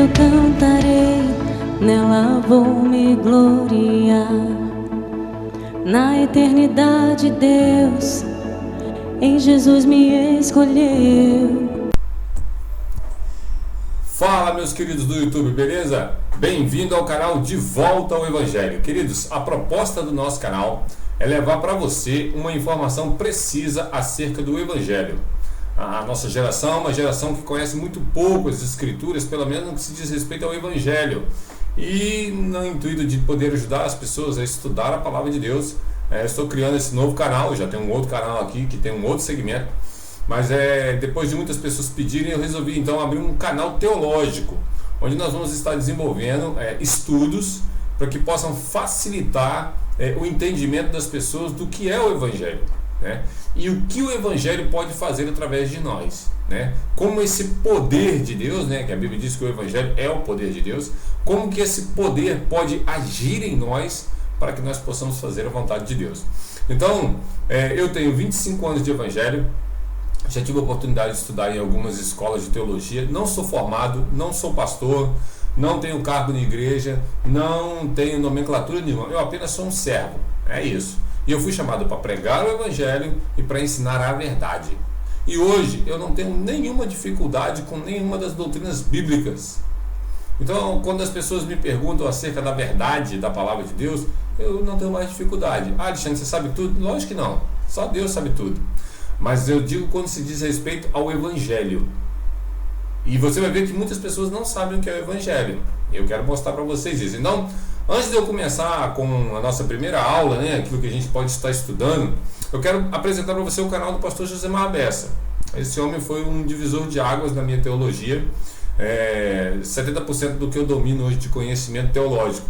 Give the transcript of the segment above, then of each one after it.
eu cantarei, nela vou me gloriar. Na eternidade Deus em Jesus me escolheu. Fala, meus queridos do YouTube, beleza? Bem-vindo ao canal De Volta ao Evangelho. Queridos, a proposta do nosso canal é levar para você uma informação precisa acerca do Evangelho. A nossa geração é uma geração que conhece muito pouco as Escrituras, pelo menos no que se diz respeito ao Evangelho. E no intuito de poder ajudar as pessoas a estudar a Palavra de Deus, estou criando esse novo canal. Já tem um outro canal aqui que tem um outro segmento, mas depois de muitas pessoas pedirem, eu resolvi então abrir um canal teológico, onde nós vamos estar desenvolvendo estudos para que possam facilitar o entendimento das pessoas do que é o Evangelho, né? E o que o Evangelho pode fazer através de nós, né? Como esse poder de Deus, né? Que a Bíblia diz que o Evangelho é o poder de Deus, como que esse poder pode agir em nós para que nós possamos fazer a vontade de Deus. Então, eu tenho 25 anos de Evangelho, já tive a oportunidade de estudar em algumas escolas de teologia, não sou formado, não sou pastor, não tenho cargo na igreja, não tenho nomenclatura nenhuma, eu apenas sou um servo, é isso. E eu fui chamado para pregar o Evangelho e para ensinar a verdade. E hoje eu não tenho nenhuma dificuldade com nenhuma das doutrinas bíblicas. Então, quando as pessoas me perguntam acerca da verdade da palavra de Deus, eu não tenho mais dificuldade. Ah, Alexandre, você sabe tudo? Lógico que não, só Deus sabe tudo. Mas eu digo quando se diz respeito ao Evangelho. E você vai ver que muitas pessoas não sabem o que é o Evangelho. Eu quero mostrar para vocês isso. Então, antes de eu começar com a nossa primeira aula, né, aquilo que a gente pode estar estudando, eu quero apresentar para você o canal do pastor Josemar Bessa. Esse homem foi um divisor de águas na minha teologia. 70% do que eu domino hoje de conhecimento teológico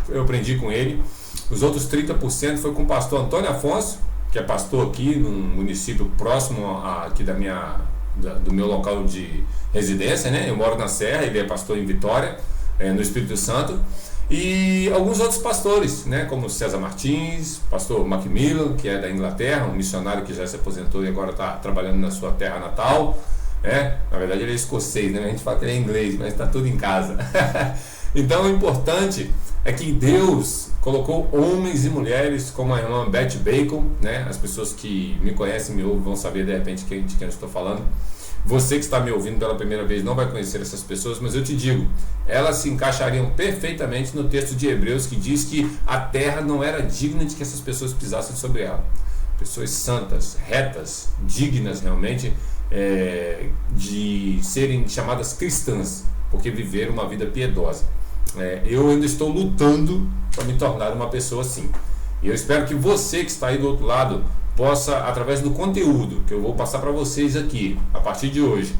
eu aprendi com ele. Os outros 30% foi com o pastor Antônio Afonso, que é pastor aqui num município próximo aqui do meu local de residência, né? Eu moro na Serra, ele é pastor em Vitória, no Espírito Santo. E alguns outros pastores, né, como César Martins, pastor Macmillan, que é da Inglaterra, um missionário que já se aposentou e agora está trabalhando na sua terra natal. Na verdade ele é escocês, né? A gente fala que ele é inglês, mas está tudo em casa. Então o importante é que Deus colocou homens e mulheres como a irmã Beth Bacon, né? As pessoas que me conhecem, me ouvem, vão saber de repente de quem eu estou falando. Você que está me ouvindo pela primeira vez não vai conhecer essas pessoas, mas eu te digo, elas se encaixariam perfeitamente no texto de Hebreus, que diz que a terra não era digna de que essas pessoas pisassem sobre ela. Pessoas santas, retas, dignas realmente de serem chamadas cristãs, porque viveram uma vida piedosa. Eu ainda estou lutando para me tornar uma pessoa assim. E eu espero que você que está aí do outro lado possa, através do conteúdo que eu vou passar para vocês aqui, a partir de hoje,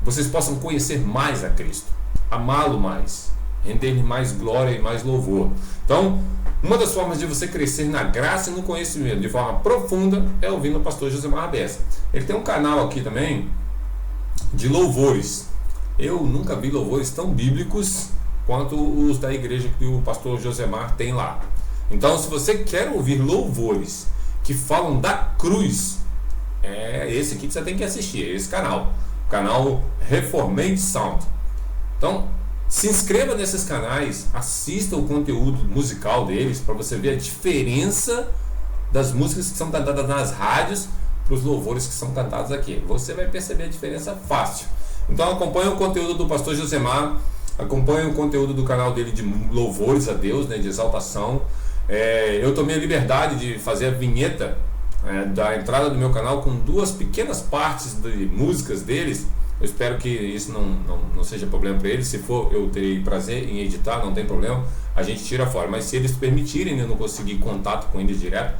vocês possam conhecer mais a Cristo, amá-lo mais, render-lhe mais glória e mais louvor. Então, uma das formas de você crescer na graça e no conhecimento de forma profunda é ouvindo o pastor Josemar Bessa. Ele tem um canal aqui também de louvores. Eu nunca vi louvores tão bíblicos quanto os da igreja que o pastor Josemar tem lá. Então, se você quer ouvir louvores que falam da cruz, é esse aqui que você tem que assistir, é esse canal, o canal Reformed Sound. Então, se inscreva nesses canais, assista o conteúdo musical deles para você ver a diferença das músicas que são cantadas nas rádios para os louvores que são cantados aqui. Você vai perceber a diferença fácil. Então acompanhe o conteúdo do pastor Josemar, acompanhe o conteúdo do canal dele de louvores a Deus, né, de exaltação. Eu tomei a liberdade de fazer a vinheta da entrada do meu canal com duas pequenas partes de músicas deles. Eu espero que isso não seja problema para eles. Se for, eu terei prazer em editar, não tem problema, a gente tira fora. Mas se eles permitirem, eu não consegui contato com eles direto,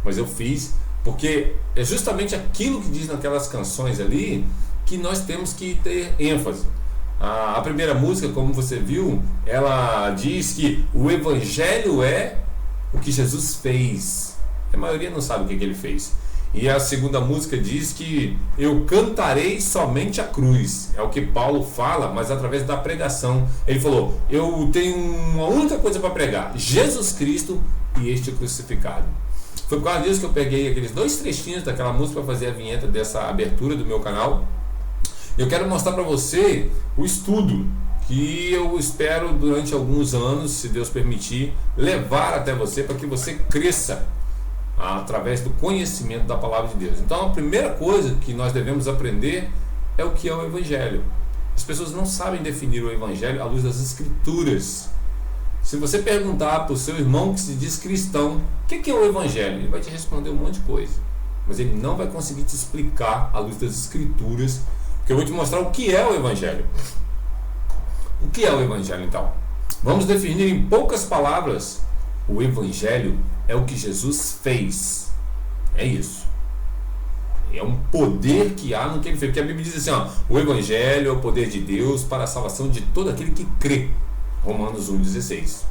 mas eu fiz, porque é justamente aquilo que diz naquelas canções ali que nós temos que ter ênfase. A primeira música, como você viu, ela diz que o Evangelho é o que Jesus fez. A maioria não sabe o que ele fez. E a segunda música diz que eu cantarei somente a cruz. É o que Paulo fala, mas através da pregação. Ele falou, eu tenho uma única coisa para pregar, Jesus Cristo e este crucificado. Foi por causa disso que eu peguei aqueles dois trechinhos daquela música para fazer a vinheta dessa abertura do meu canal. Eu quero mostrar para você o estudo que eu espero durante alguns anos, se Deus permitir, levar até você para que você cresça através do conhecimento da palavra de Deus. Então a primeira coisa que nós devemos aprender é o que é o Evangelho. As pessoas não sabem definir o Evangelho à luz das Escrituras. Se você perguntar para o seu irmão que se diz cristão, o que é o Evangelho? Ele vai te responder um monte de coisa, mas ele não vai conseguir te explicar à luz das Escrituras, porque eu vou te mostrar o que é o Evangelho. O que é o Evangelho, então? Vamos definir em poucas palavras. O Evangelho é o que Jesus fez. É isso. É um poder que há no que ele fez. Porque a Bíblia diz assim, ó, o Evangelho é o poder de Deus para a salvação de todo aquele que crê. Romanos 1,16.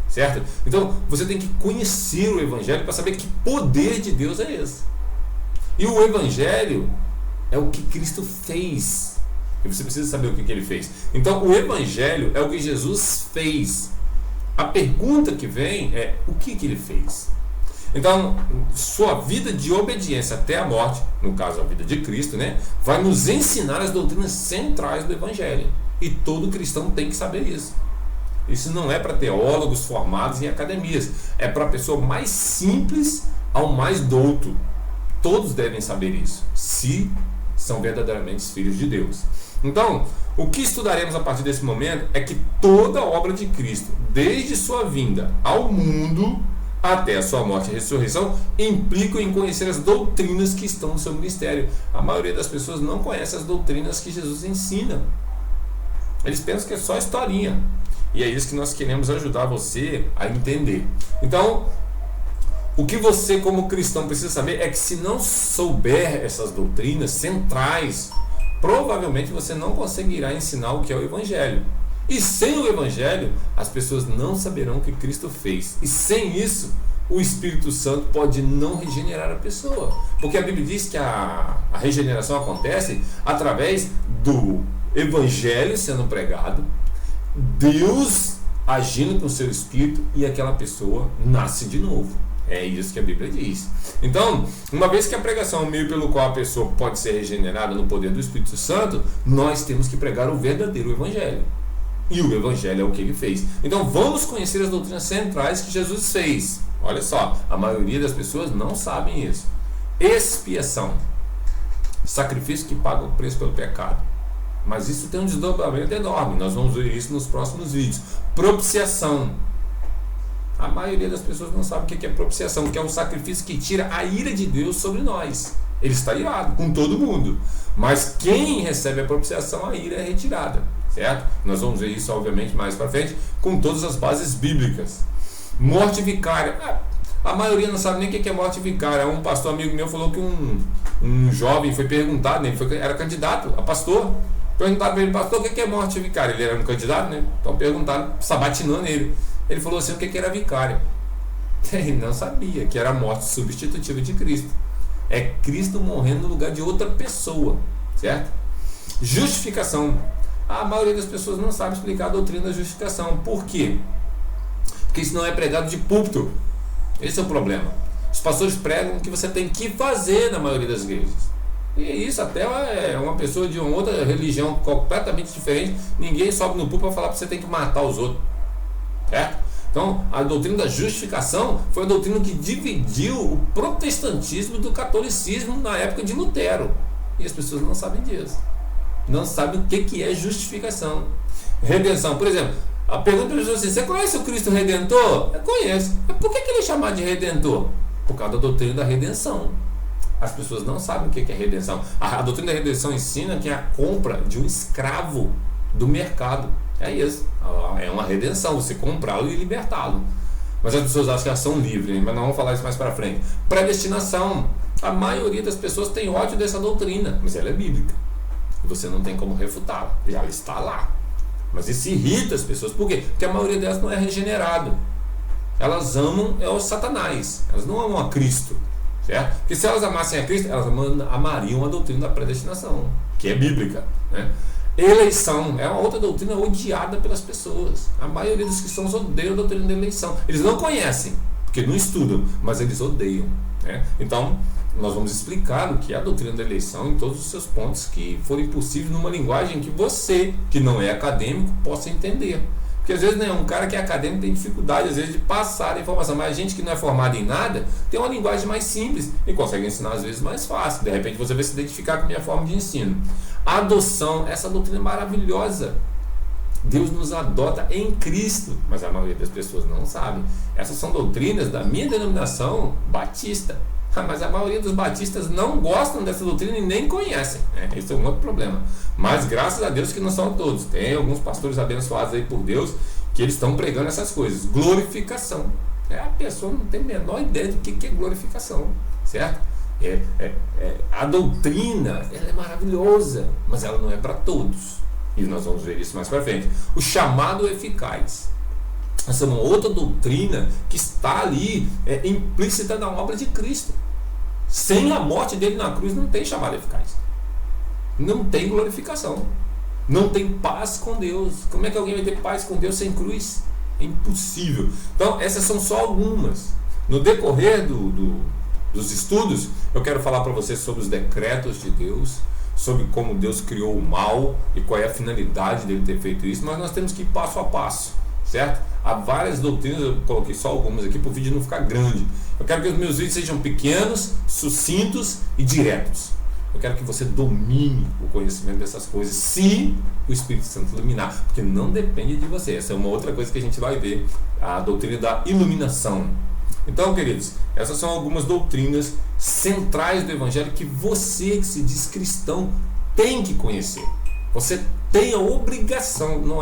Certo? Então, você tem que conhecer o Evangelho para saber que poder de Deus é esse. E o Evangelho é o que Cristo fez. E você precisa saber o que ele fez. Então, o Evangelho é o que Jesus fez. A pergunta que vem é, o que ele fez? Então, sua vida de obediência até a morte, no caso a vida de Cristo, né, vai nos ensinar as doutrinas centrais do Evangelho. E todo cristão tem que saber isso. Isso não é para teólogos formados em academias. É para a pessoa mais simples ao mais douto. Todos devem saber isso, se são verdadeiramente filhos de Deus. Então, o que estudaremos a partir desse momento é que toda a obra de Cristo, desde sua vinda ao mundo até a sua morte e ressurreição, implica em conhecer as doutrinas que estão no seu ministério. A maioria das pessoas não conhece as doutrinas que Jesus ensina. Eles pensam que é só historinha. E é isso que nós queremos ajudar você a entender. Então, o que você como cristão precisa saber é que se não souber essas doutrinas centrais, provavelmente você não conseguirá ensinar o que é o Evangelho. E sem o Evangelho, as pessoas não saberão o que Cristo fez. E sem isso, o Espírito Santo pode não regenerar a pessoa. Porque a Bíblia diz que a regeneração acontece através do Evangelho sendo pregado, Deus agindo com o seu Espírito e aquela pessoa nasce de novo. É isso que a Bíblia diz. Então, uma vez que a pregação é o meio pelo qual a pessoa pode ser regenerada no poder do Espírito Santo, nós temos que pregar o verdadeiro Evangelho. E o Evangelho é o que ele fez. Então, vamos conhecer as doutrinas centrais que Jesus fez. Olha só, a maioria das pessoas não sabem isso. Expiação. Sacrifício que paga o preço pelo pecado. Mas isso tem um desdobramento enorme. Nós vamos ver isso nos próximos vídeos. Propiciação. A maioria das pessoas não sabe o que é propiciação, que é um sacrifício que tira a ira de Deus sobre nós. Ele está irado com todo mundo. Mas quem recebe a propiciação, a ira é retirada. Certo? Nós vamos ver isso, obviamente, mais para frente, com todas as bases bíblicas. Morte vicária. A maioria não sabe nem o que é morte vicária. Um pastor amigo meu falou que um jovem foi perguntado, ele era candidato a pastor. Perguntaram para ele, pastor, o que é morte vicária? Ele era um candidato, né? Então perguntaram, sabatinando ele. Ele falou assim, o que era vicária? Ele não sabia que era a morte substitutiva de Cristo. É Cristo morrendo no lugar de outra pessoa, certo? Justificação. A maioria das pessoas não sabe explicar a doutrina da justificação. Por quê? Porque isso não é pregado de púlpito. Esse é o problema. Os pastores pregam o que você tem que fazer na maioria das igrejas. E isso até é uma pessoa de uma outra religião completamente diferente. Ninguém sobe no púlpito para falar que você tem que matar os outros. Certo? Então, a doutrina da justificação foi a doutrina que dividiu o protestantismo do catolicismo na época de Lutero. E as pessoas não sabem disso. Não sabem o que é justificação. Redenção, por exemplo, a pergunta para Jesus assim, você conhece o Cristo Redentor? Eu conheço. Mas por que ele é chamado de Redentor? Por causa da doutrina da redenção. As pessoas não sabem o que é redenção. A doutrina da redenção ensina que é a compra de um escravo do mercado. É isso. É uma redenção, você comprá-lo e libertá-lo. Mas as pessoas acham que elas são livres, mas nós vamos falar isso mais para frente. Predestinação. A maioria das pessoas tem ódio dessa doutrina, mas ela é bíblica. E você não tem como refutá-la. Já está lá. Mas isso irrita as pessoas. Por quê? Porque a maioria delas não é regenerado. Elas amam o Satanás. Elas não amam a Cristo. Certo? Porque se elas amassem a Cristo, elas amariam a doutrina da predestinação, que é bíblica, né? Eleição é uma outra doutrina odiada pelas pessoas. A maioria dos cristãos odeiam a doutrina da eleição. Eles não conhecem, porque não estudam, mas eles odeiam, né? Então, nós vamos explicar o que é a doutrina da eleição em todos os seus pontos que forem possíveis, numa linguagem que você, que não é acadêmico, possa entender. Porque às vezes, né, um cara que é acadêmico tem dificuldade às vezes de passar a informação, mas a gente que não é formado em nada tem uma linguagem mais simples e consegue ensinar às vezes mais fácil. De repente você vai se identificar com a minha forma de ensino. A adoção, essa doutrina é maravilhosa. Deus nos adota em Cristo, mas a maioria das pessoas não sabe. Essas são doutrinas da minha denominação batista, mas a maioria dos batistas não gostam dessa doutrina e nem conhecem. Esse é um outro problema. Mas graças a Deus que não são todos. Tem alguns pastores abençoados aí por Deus que eles estão pregando essas coisas. Glorificação. A pessoa não tem a menor ideia do que é glorificação, certo? A doutrina, ela é maravilhosa, mas ela não é para todos. E nós vamos ver isso mais para frente. O chamado eficaz. Essa é uma outra doutrina que está ali implícita na obra de Cristo. Sem a morte dele na cruz não tem chamado eficaz. Não tem glorificação. Não tem paz com Deus. Como é que alguém vai ter paz com Deus sem cruz? É impossível. Então essas são só algumas. No decorrer dos estudos, eu quero falar para vocês sobre os decretos de Deus, sobre como Deus criou o mal e qual é a finalidade dele ter feito isso, mas nós temos que ir passo a passo, certo? Há várias doutrinas, eu coloquei só algumas aqui para o vídeo não ficar grande. Eu quero que os meus vídeos sejam pequenos, sucintos e diretos. Eu quero que você domine o conhecimento dessas coisas, se o Espírito Santo iluminar, porque não depende de você. Essa é uma outra coisa que a gente vai ver, a doutrina da iluminação. Então, queridos, essas são algumas doutrinas centrais do Evangelho que você que se diz cristão tem que conhecer. Você tem a obrigação, não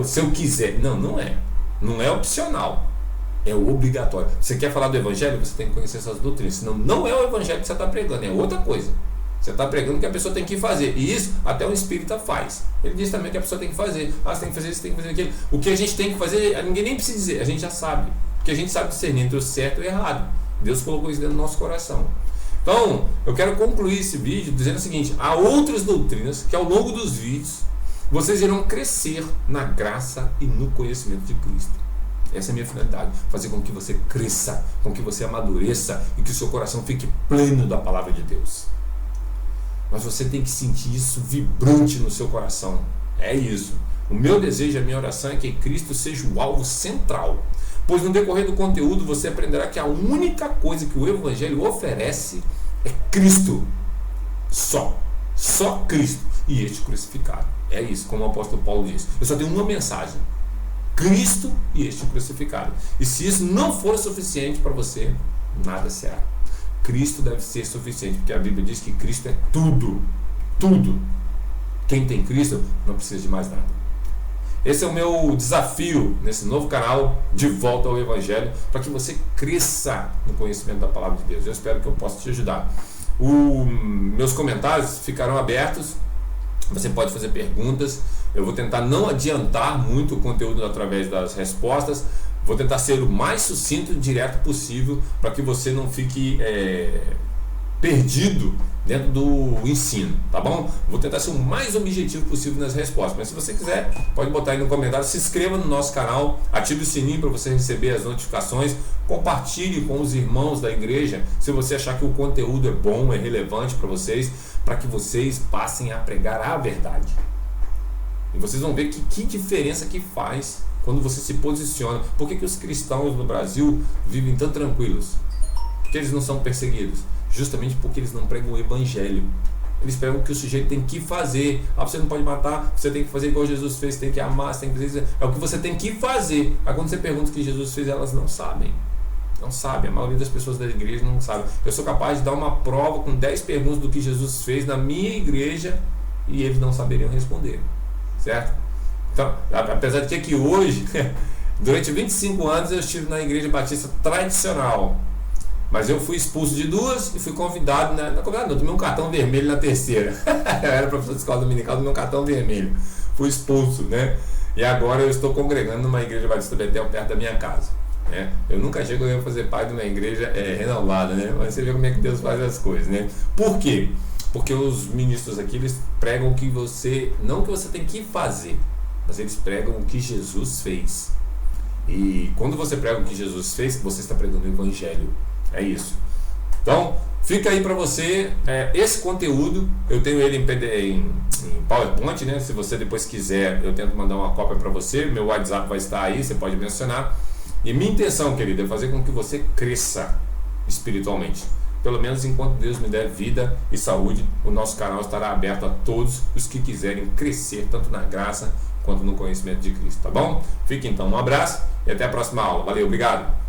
se eu quiser. Não é. Não é opcional. É obrigatório. Você quer falar do Evangelho, você tem que conhecer essas doutrinas. Senão não é o Evangelho que você está pregando, é outra coisa. Você está pregando o que a pessoa tem que fazer. E isso até o espírita faz. Ele diz também que a pessoa tem que fazer. Você tem que fazer isso, tem que fazer aquilo. O que a gente tem que fazer, ninguém nem precisa dizer. A gente já sabe. Porque a gente sabe discernir entre o certo e o errado. Deus colocou isso dentro do nosso coração. Então, eu quero concluir esse vídeo dizendo o seguinte. Há outras doutrinas que ao longo dos vídeos vocês irão crescer na graça e no conhecimento de Cristo. Essa é a minha finalidade. Fazer com que você cresça, com que você amadureça e que o seu coração fique pleno da palavra de Deus. Mas você tem que sentir isso vibrante no seu coração. É isso. O meu desejo, a minha oração é que Cristo seja o alvo central. Pois no decorrer do conteúdo você aprenderá que a única coisa que o Evangelho oferece é Cristo. Só Cristo e este crucificado. É isso, como o apóstolo Paulo diz. Eu só tenho uma mensagem: Cristo e este crucificado. E se isso não for suficiente para você, nada será. Cristo deve ser suficiente, porque a Bíblia diz que Cristo é tudo. Tudo. Quem tem Cristo não precisa de mais nada. Esse é o meu desafio nesse novo canal, De Volta ao Evangelho, para que você cresça no conhecimento da palavra de Deus. Eu espero que eu possa te ajudar. Meus comentários ficarão abertos. Você pode fazer perguntas. Eu vou tentar não adiantar muito o conteúdo através das respostas. Vou tentar ser o mais sucinto e direto possível para que você não fique perdido dentro do ensino, tá bom? Vou tentar ser o mais objetivo possível nas respostas. Mas se você quiser, pode botar aí no comentário. Se inscreva no nosso canal, ative o sininho para você receber as notificações. Compartilhe com os irmãos da igreja se você achar que o conteúdo é bom, é relevante para vocês, para que vocês passem a pregar a verdade. E vocês vão ver que diferença que faz quando você se posiciona. Por que os cristãos no Brasil vivem tão tranquilos? Porque eles não são perseguidos? Justamente porque eles não pregam o Evangelho. Eles pregam o que o sujeito tem que fazer. Você não pode matar, você tem que fazer igual Jesus fez, você tem que amar, você tem que fazer. É o que você tem que fazer. Aí quando você pergunta o que Jesus fez, elas não sabem. Não sabem. A maioria das pessoas da igreja não sabe. Eu sou capaz de dar uma prova com 10 perguntas do que Jesus fez na minha igreja e eles não saberiam responder. Certo? Então, apesar de que aqui hoje, durante 25 anos eu estive na igreja batista tradicional, mas eu fui expulso de duas e fui convidado, eu tomei um cartão vermelho na terceira. Eu era professor de escola dominical, tomei um cartão vermelho, fui expulso, né? E agora eu estou congregando numa igreja batista Betel perto da minha casa, né? Eu nunca chego a fazer parte de uma igreja renovada, né? Mas você vê como é que Deus faz as coisas, né? Por quê? Porque os ministros aqui, eles pregam o que você, não o que você tem que fazer, mas eles pregam o que Jesus fez. E quando você prega o que Jesus fez, você está pregando o Evangelho. É isso. Então, fica aí para você esse conteúdo. Eu tenho ele em PowerPoint, né? Se você depois quiser, eu tento mandar uma cópia para você. Meu WhatsApp vai estar aí, você pode mencionar. E minha intenção, querido, é fazer com que você cresça espiritualmente. Pelo menos enquanto Deus me der vida e saúde, o nosso canal estará aberto a todos os que quiserem crescer, tanto na graça quanto no conhecimento de Cristo, tá bom? Fique então, um abraço e até a próxima aula. Valeu, obrigado!